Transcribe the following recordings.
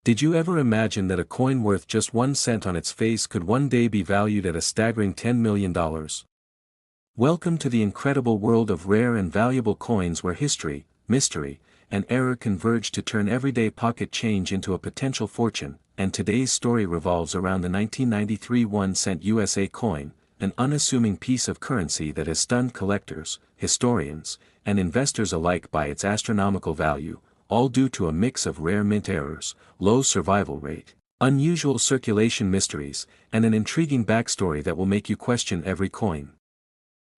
Did you ever imagine that a coin worth just 1 cent on its face could one day be valued at a staggering $10 million? Welcome to the incredible world of rare and valuable coins where history, mystery, and error converge to turn everyday pocket change into a potential fortune, and today's story revolves around the 1993 1-cent USA coin, an unassuming piece of currency that has stunned collectors, historians, and investors alike by its astronomical value, all due to a mix of rare mint errors, low survival rate, unusual circulation mysteries, and an intriguing backstory that will make you question every coin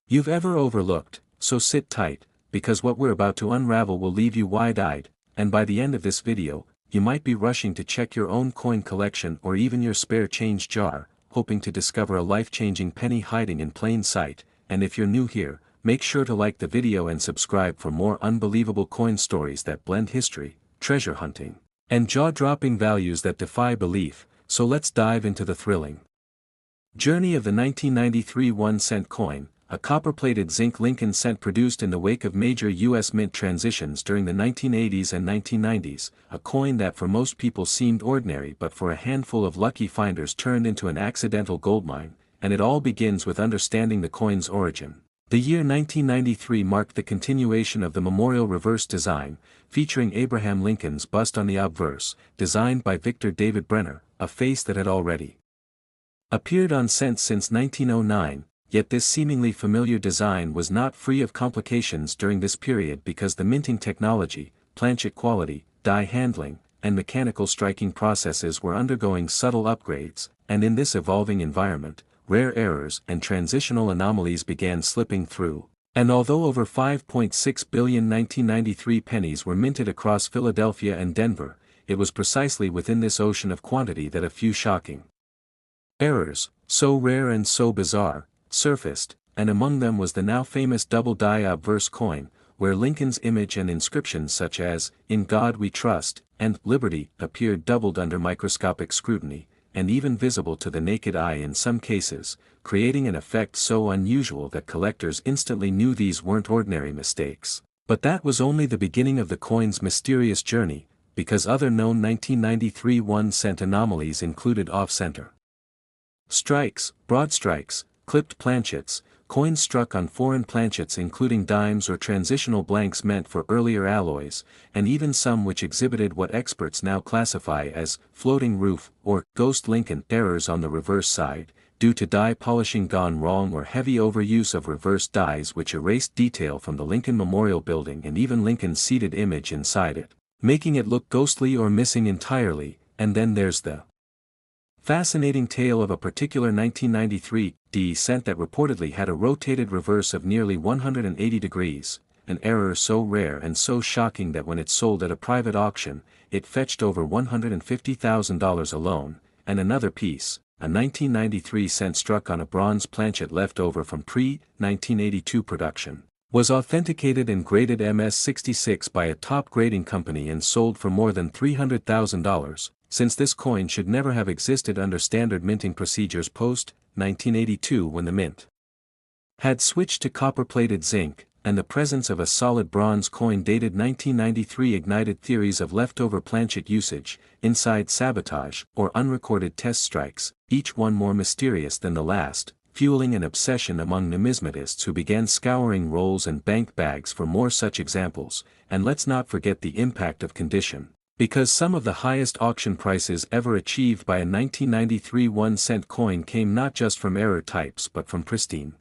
you've ever overlooked. So sit tight, because what we're about to unravel will leave you wide-eyed, and by the end of this video, you might be rushing to check your own coin collection or even your spare change jar, hoping to discover a life-changing penny hiding in plain sight. And if you're new here, make sure to like the video and subscribe for more unbelievable coin stories that blend history, treasure hunting, and jaw-dropping values that defy belief. So let's dive into the thrilling journey of the 1993 1-cent coin, a copper-plated zinc Lincoln cent produced in the wake of major U.S. mint transitions during the 1980s and 1990s, a coin that for most people seemed ordinary but for a handful of lucky finders turned into an accidental goldmine. And it all begins with understanding the coin's origin. The year 1993 marked the continuation of the memorial reverse design, featuring Abraham Lincoln's bust on the obverse, designed by Victor David Brenner, a face that had already appeared on cents since 1909. Yet this seemingly familiar design was not free of complications during this period because the minting technology, planchet quality, die handling, and mechanical striking processes were undergoing subtle upgrades, and in this evolving environment, rare errors and transitional anomalies began slipping through. And although over 5.6 billion 1993 pennies were minted across Philadelphia and Denver, it was precisely within this ocean of quantity that a few shocking errors, so rare and so bizarre, surfaced, and among them was the now famous double-die obverse coin, where Lincoln's image and inscriptions such as, "In God We Trust," and "Liberty" appeared doubled under microscopic scrutiny, and even visible to the naked eye in some cases, creating an effect so unusual that collectors instantly knew these weren't ordinary mistakes. But that was only the beginning of the coin's mysterious journey, because other known 1993 1-cent anomalies included off-center strikes, broad strikes, clipped planchets, coins struck on foreign planchets including dimes or transitional blanks meant for earlier alloys, and even some which exhibited what experts now classify as floating roof or ghost Lincoln errors on the reverse side, due to die polishing gone wrong or heavy overuse of reverse dies which erased detail from the Lincoln Memorial Building and even Lincoln's seated image inside it, making it look ghostly or missing entirely. And then there's the fascinating tale of a particular 1993 D cent that reportedly had a rotated reverse of nearly 180 degrees, an error so rare and so shocking that when it sold at a private auction, it fetched over $150,000 alone. And another piece, a 1993 cent struck on a bronze planchet left over from pre-1982 production, was authenticated and graded MS-66 by a top grading company and sold for more than $300,000. Since this coin should never have existed under standard minting procedures post-1982 when the mint had switched to copper-plated zinc, and the presence of a solid bronze coin dated 1993 ignited theories of leftover planchet usage, inside sabotage, or unrecorded test strikes, each one more mysterious than the last, fueling an obsession among numismatists who began scouring rolls and bank bags for more such examples. And let's not forget the impact of condition, because some of the highest auction prices ever achieved by a 1993 1-cent coin came not just from error types but from pristine,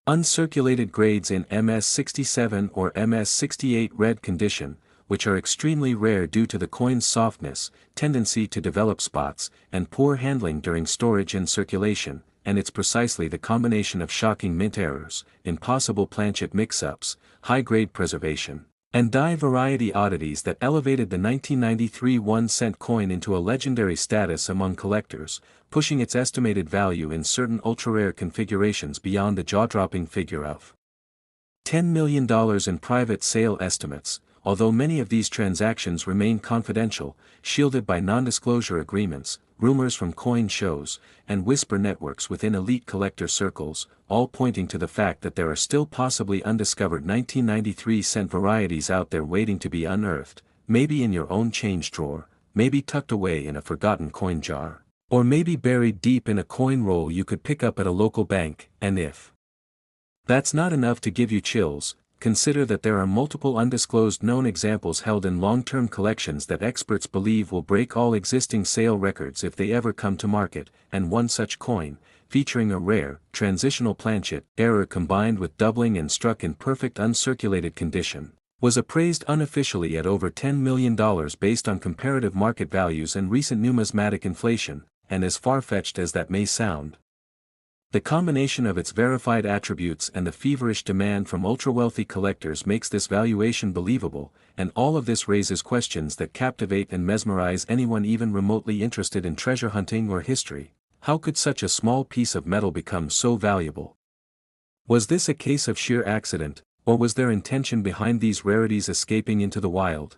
uncirculated grades in MS-67 or MS-68 red condition, which are extremely rare due to the coin's softness, tendency to develop spots, and poor handling during storage and circulation. And it's precisely the combination of shocking mint errors, impossible planchet mix-ups, high-grade preservation, and die variety oddities that elevated the 1993 1-cent coin into a legendary status among collectors, pushing its estimated value in certain ultra-rare configurations beyond the jaw-dropping figure of $10 million in private sale estimates. Although many of these transactions remain confidential, shielded by non-disclosure agreements, rumors from coin shows, and whisper networks within elite collector circles, all pointing to the fact that there are still possibly undiscovered 1993 cent varieties out there waiting to be unearthed, maybe in your own change drawer, maybe tucked away in a forgotten coin jar. Or maybe buried deep in a coin roll you could pick up at a local bank, and if that's not enough to give you chills, consider that there are multiple undisclosed known examples held in long-term collections that experts believe will break all existing sale records if they ever come to market, and one such coin, featuring a rare, transitional planchet error combined with doubling and struck in perfect uncirculated condition, was appraised unofficially at over $10 million based on comparative market values and recent numismatic inflation, and as far-fetched as that may sound, the combination of its verified attributes and the feverish demand from ultra-wealthy collectors makes this valuation believable, and all of this raises questions that captivate and mesmerize anyone even remotely interested in treasure hunting or history. How could such a small piece of metal become so valuable? Was this a case of sheer accident, or was there intention behind these rarities escaping into the wild?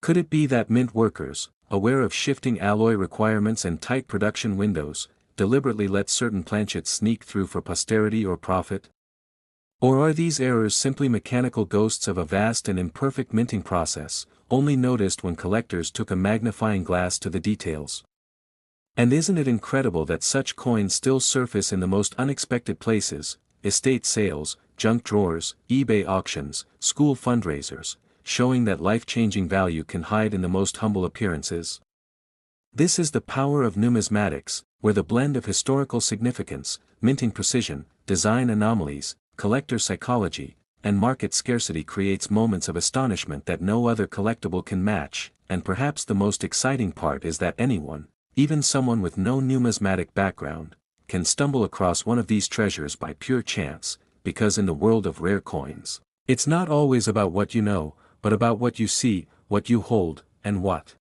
Could it be that mint workers, aware of shifting alloy requirements and tight production windows, deliberately let certain planchets sneak through for posterity or profit? Or are these errors simply mechanical ghosts of a vast and imperfect minting process, only noticed when collectors took a magnifying glass to the details? And isn't it incredible that such coins still surface in the most unexpected places: estate sales, junk drawers, eBay auctions, school fundraisers, showing that life-changing value can hide in the most humble appearances? This is the power of numismatics, where the blend of historical significance, minting precision, design anomalies, collector psychology, and market scarcity creates moments of astonishment that no other collectible can match. And perhaps the most exciting part is that anyone, even someone with no numismatic background, can stumble across one of these treasures by pure chance, because in the world of rare coins, it's not always about what you know, but about what you see, what you hold, and what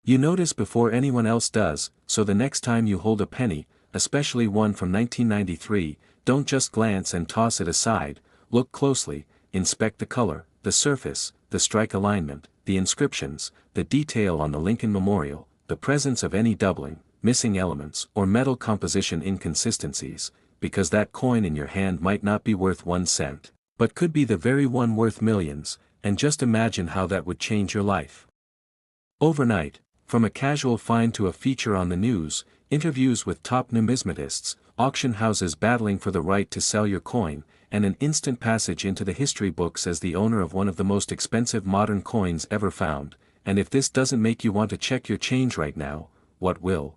you notice before anyone else does. So the next time you hold a penny, especially one from 1993, don't just glance and toss it aside. Look closely, inspect the color, the surface, the strike alignment, the inscriptions, the detail on the Lincoln Memorial, the presence of any doubling, missing elements or metal composition inconsistencies, because that coin in your hand might not be worth 1 cent, but could be the very one worth millions, and just imagine how that would change your life overnight. From a casual find to a feature on the news, interviews with top numismatists, auction houses battling for the right to sell your coin, and an instant passage into the history books as the owner of one of the most expensive modern coins ever found. And if this doesn't make you want to check your change right now, what will?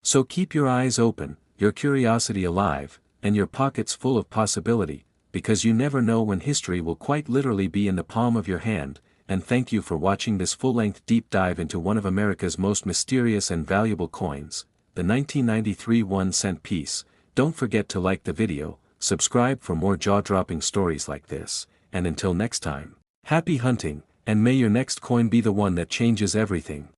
So keep your eyes open, your curiosity alive, and your pockets full of possibility, because you never know when history will quite literally be in the palm of your hand. And thank you for watching this full-length deep dive into one of America's most mysterious and valuable coins, the 1993 1-cent piece. Don't forget to like the video, subscribe for more jaw-dropping stories like this, and until next time, happy hunting, and may your next coin be the one that changes everything.